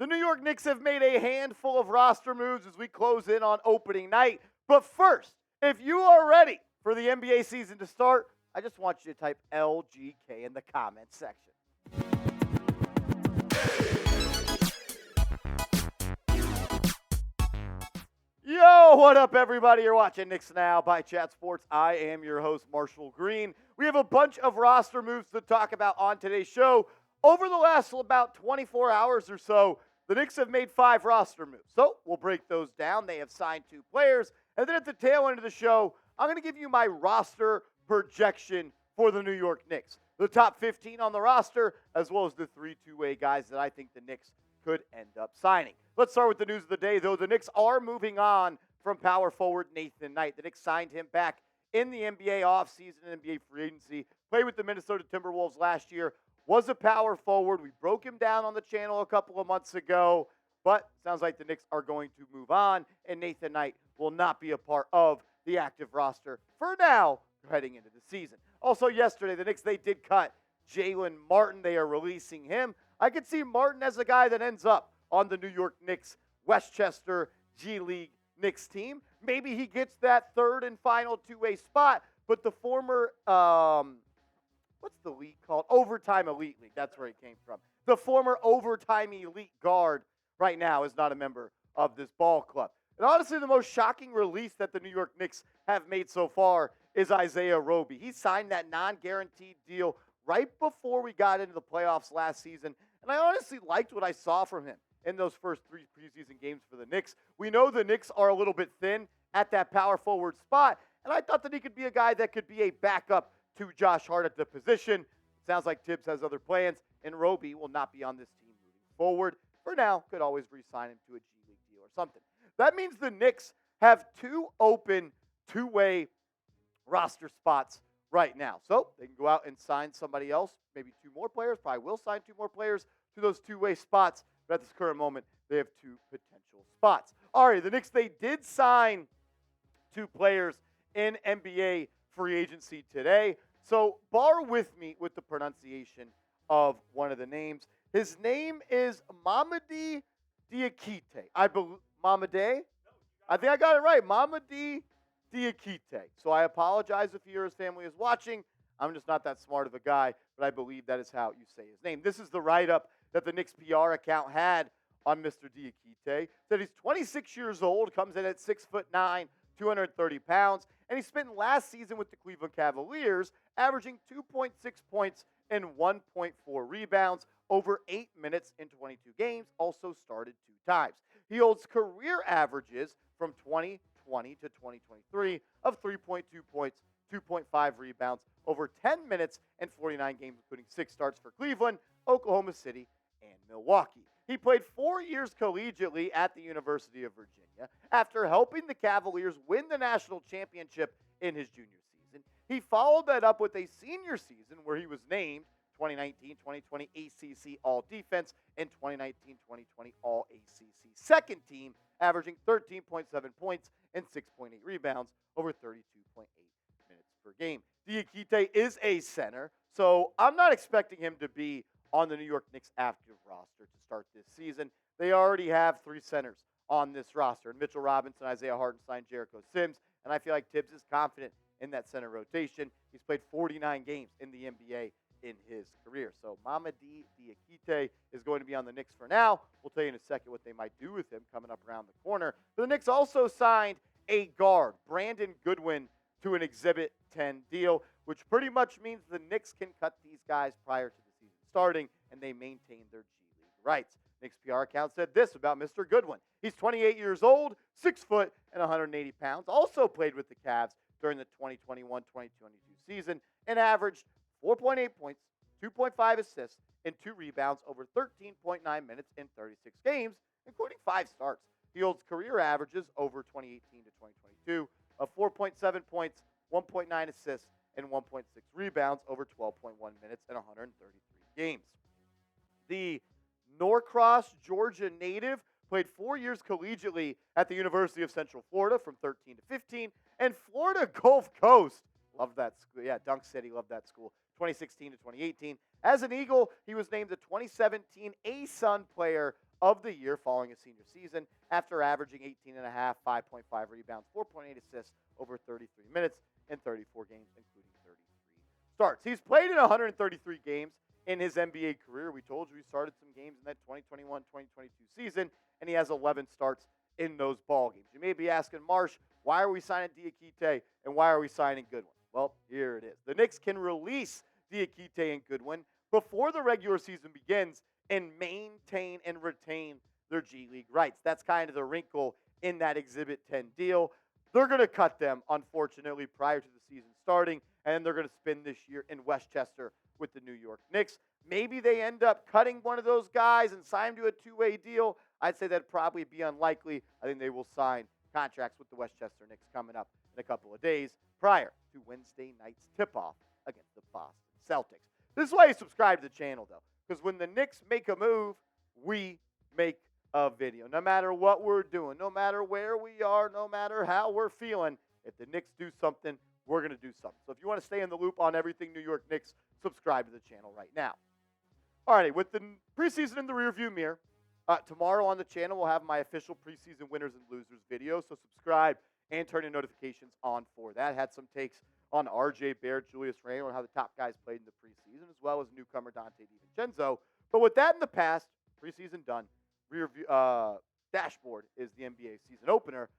The New York Knicks have made a handful of roster moves as we close in on opening night. But first, if you are ready for the NBA season to start, I just want you to type LGK in the comments section. Yo, what up, everybody? You're watching Knicks Now by Chat Sports. I am your host, Marshall Green. We have a bunch of roster moves to talk about on today's show. Over the last about 24 hours or so, the Knicks have made 5 roster moves. So we'll break those down. They have signed 2 players. And then at the tail end of the show, I'm going to give you my roster projection for the New York Knicks. The top 15 on the roster, as well as the 3 two-way guys that I think the Knicks could end up signing. Let's start with the news of the day, though. The Knicks are moving on from power forward Nathan Knight. The Knicks signed him back in the NBA offseason and NBA free agency. Played with the Minnesota Timberwolves last year. Was a power forward. We broke him down on the channel a couple of months ago. But sounds like the Knicks are going to move on, and Nathan Knight will not be a part of the active roster for now heading into the season. Also yesterday, the Knicks, they did cut Jaylen Martin. They are releasing him. I could see Martin as a guy that ends up on the New York Knicks Westchester G League Knicks team. Maybe he gets that third and final two-way spot, but the former what's the league called? Overtime Elite League. That's where he came from. The former Overtime Elite guard right now is not a member of this ball club. And honestly, the most shocking release that the New York Knicks have made so far is Isaiah Roby. He signed that non-guaranteed deal right before we got into the playoffs last season. And I honestly liked what I saw from him in those first 3 preseason games for the Knicks. We know the Knicks are a little bit thin at that power forward spot. And I thought that he could be a guy that could be a backup to Josh Hart at the position. Sounds like Tibbs has other plans, and Roby will not be on this team moving forward. For now, could always re-sign him to a G League deal or something. That means the Knicks have 2 open two-way roster spots right now. So they can go out and sign somebody else, maybe 2 more players, probably will sign 2 more players to those two-way spots. But at this current moment, they have 2 potential spots. All right, the Knicks, they did sign 2 players in NBA free agency today. So bar with me with the pronunciation of one of the names. His name is Mamadi Diakite. Mamadi? I think I got it right. Mamadi Diakite. So I apologize if he or his family is watching. I'm just not that smart of a guy, but I believe that is how you say his name. This is the write-up that the Knicks PR account had on Mr. Diakite. Said he's 26 years old, comes in at 6'9", 230 pounds, and he spent last season with the Cleveland Cavaliers, averaging 2.6 points and 1.4 rebounds over 8 minutes in 22 games, also started 2 times. He holds career averages from 2020 to 2023 of 3.2 points, 2.5 rebounds over 10 minutes and 49 games, including 6 starts for Cleveland, Oklahoma City, and Milwaukee. He played 4 years collegiately at the University of Virginia. After helping the Cavaliers win the national championship in his junior season, he followed that up with a senior season where he was named 2019-2020 ACC All-Defense and 2019-2020 All-ACC Second Team, averaging 13.7 points and 6.8 rebounds over 32.8 minutes per game. Diakite is a center, so I'm not expecting him to be on the New York Knicks active roster to start this season. They already have 3 centers on this roster. Mitchell Robinson, Isaiah Hartenstein, Jericho Sims, and I feel like Tibbs is confident in that center rotation. He's played 49 games in the NBA in his career. So Mamadi Diakite is going to be on the Knicks for now. We'll tell you in a second what they might do with him coming up around the corner. But the Knicks also signed a guard, Brandon Goodwin, to an Exhibit 10 deal, which pretty much means the Knicks can cut these guys prior to the season starting, and they maintain their G League rights. Knicks PR account said this about Mr. Goodwin. He's 28 years old, 6 foot and 180 pounds, also played with the Cavs during the 2021-2022 season and averaged 4.8 points, 2.5 assists, and 2 rebounds over 13.9 minutes in 36 games, including 5 starts. He holds career averages over 2018 to 2022 of 4.7 points, 1.9 assists, and 1.6 rebounds over 12.1 minutes in 133 games. The Norcross, Georgia native played 4 years collegiately at the University of Central Florida from 13 to 15, and Florida Gulf Coast. Loved that school. Yeah, Dunk City, loved that school. 2016 to 2018. As an Eagle, he was named the 2017 ASUN Player of the year following his senior season after averaging 18.5, 5.5 rebounds, 4.8 assists over 33 minutes in 34 games, including 33 starts. He's played in 133 games in his NBA career. We told you he started some games in that 2021-2022 season, and he has 11 starts in those ball games. You may be asking, Marsh, why are we signing Diakite and why are we signing Goodwin? Well, here it is. The Knicks can release Diakite and Goodwin before the regular season begins and maintain and retain their G League rights. That's kind of the wrinkle in that Exhibit 10 deal. They're going to cut them, unfortunately, prior to the season starting, and they're going to spend this year in Westchester with the New York Knicks. Maybe they end up cutting one of those guys and sign him to a two-way deal. I'd say that'd probably be unlikely. I think they will sign contracts with the Westchester Knicks coming up in a couple of days prior to Wednesday night's tip-off against the Boston Celtics. This is why you subscribe to the channel, though, because when the Knicks make a move, we make a video. No matter what we're doing, no matter where we are, no matter how we're feeling, if the Knicks do something, we're going to do something. So if you want to stay in the loop on everything New York Knicks, subscribe to the channel right now. All right, with the preseason in the rearview mirror, tomorrow on the channel we'll have my official preseason winners and losers video, so subscribe and turn your notifications on for that. Had some takes on RJ Barrett, Julius Randle, and how the top guys played in the preseason, as well as newcomer Dante DiVincenzo. But with that in the past, preseason done, dashboard is the NBA season opener.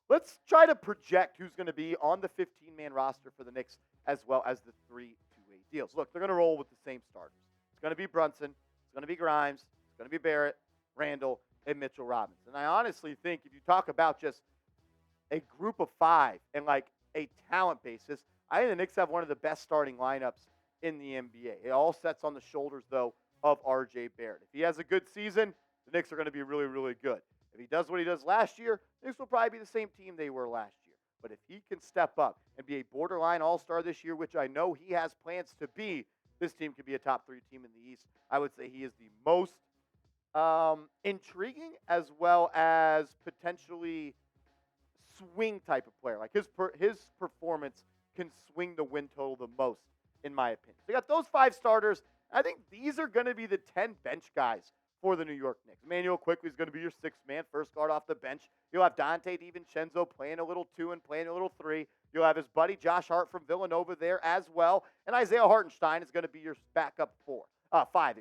Let's try to project who's going to be on the 15-man roster for the Knicks, as well as the 3 two-way deals. Look, they're going to roll with the same starters. It's going to be Brunson. It's going to be Grimes. It's going to be Barrett, Randle, and Mitchell Robinson. And I honestly think if you talk about just a group of 5 and like a talent basis, I think the Knicks have one of the best starting lineups in the NBA. It all sets on the shoulders, though, of RJ Barrett. If he has a good season, the Knicks are going to be really, really good. If he does what he does last year, the Knicks will probably be the same team they were last year. But if he can step up and be a borderline all-star this year, which I know he has plans to be, this team could be a top 3 team in the East. I would say he is the most intriguing as well as potentially swing type of player. Like his performance can swing the win total the most, in my opinion. So you got those 5 starters. I think these are going to be the 10 bench guys for the New York Knicks. Emmanuel Quickly is going to be your 6th man, first guard off the bench. You'll have Dante DiVincenzo playing a little 2 and playing a little 3. You'll have his buddy Josh Hart from Villanova there as well. And Isaiah Hartenstein is going to be your backup 5.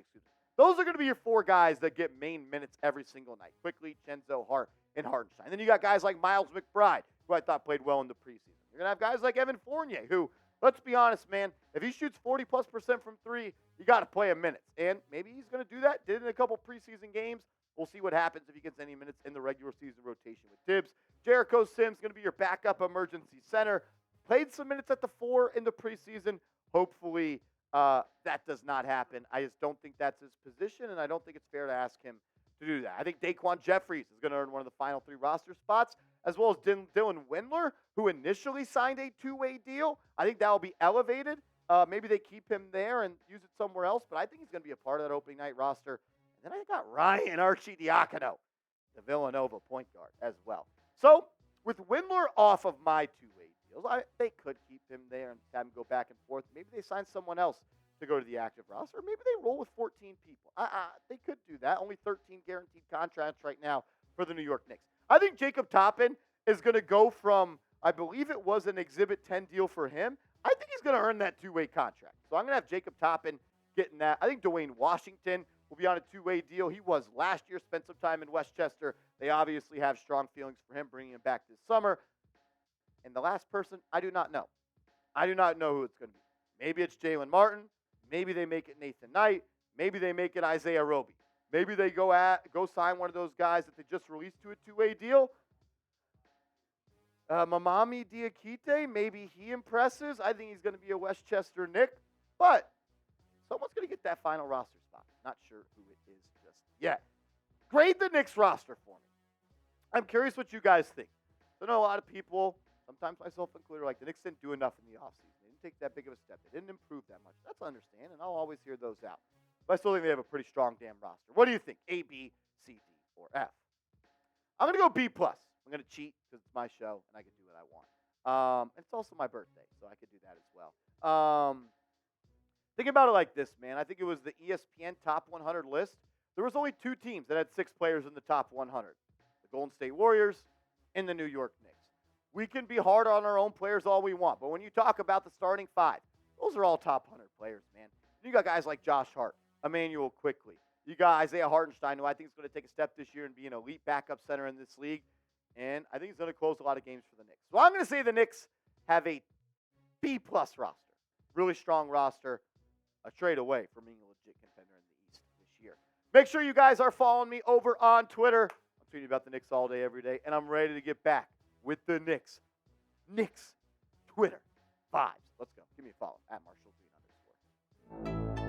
Those are going to be your 4 guys that get main minutes every single night. Quickly, Chenzo, Hart, and Hartenstein. Then you got guys like Miles McBride, who I thought played well in the preseason. You're going to have guys like Evan Fournier, who, let's be honest, man, if he shoots 40+% from 3, you got to play him minutes. And maybe he's going to do that. Did it in a couple preseason games. We'll see what happens if he gets any minutes in the regular season rotation with Tibbs. Jericho Sims going to be your backup emergency center. Played some minutes at the 4 in the preseason. Hopefully that does not happen. I just don't think that's his position, and I don't think it's fair to ask him to do that. I think Daquan Jeffries is going to earn one of the final 3 roster spots, as well as Dylan Windler, who initially signed a 2-way deal. I think that will be elevated. Maybe they keep him there and use it somewhere else, but I think he's going to be a part of that opening night roster. And then I got Ryan Arcidiacono, the Villanova point guard, as well. So with Windler off of my 2-way deals, they could keep him there and have him go back and forth. Maybe they sign someone else to go to the active roster. Maybe they roll with 14 people. They could do that. Only 13 guaranteed contracts right now for the New York Knicks. I think Jacob Toppin is going to go from, I believe it was an Exhibit 10 deal for him. I think he's going to earn that 2-way contract. So I'm going to have Jacob Toppin getting that. I think Dwayne Washington will be on a 2-way deal. He was last year, spent some time in Westchester. They obviously have strong feelings for him, bringing him back this summer. And the last person, I do not know. I do not know who it's going to be. Maybe it's Jaylen Martin. Maybe they make it Nathan Knight. Maybe they make it Isaiah Roby. Maybe they go sign one of those guys that they just released to a 2-way deal. Mamadi Diakite, maybe he impresses. I think he's going to be a Westchester Knick. But someone's going to get that final roster spot. Not sure who it is just yet. Grade the Knicks roster for me. I'm curious what you guys think. I know a lot of people, sometimes myself included, like the Knicks didn't do enough in the offseason. They didn't take that big of a step. They didn't improve that much. That's understand, and I'll always hear those out. But I still think they have a pretty strong damn roster. What do you think? A, B, C, D, or F? I'm going to go B+. I'm going to cheat because it's my show and I can do what I want. And it's also my birthday, so I could do that as well. Think about it like this, man. I think it was the ESPN Top 100 list there was only 2 teams that had 6 players in the top 100. The Golden State Warriors and the New York Knicks. We can be hard on our own players all we want, but when you talk about the starting 5, those are all top 100 players, man. You got guys like Josh Hart, Emmanuel Quickly. You got Isaiah Hartenstein, who I think is going to take a step this year and be an elite backup center in this league. And I think he's going to close a lot of games for the Knicks. So I'm going to say the Knicks have a B-plus roster. Really strong roster. A trade away from being a legit contender in the East this year. Make sure you guys are following me over on Twitter. I'm tweeting about the Knicks all day, every day. And I'm ready to get back with the Knicks. Knicks Twitter vibes. Let's go. Give me a follow at Marshall Green _.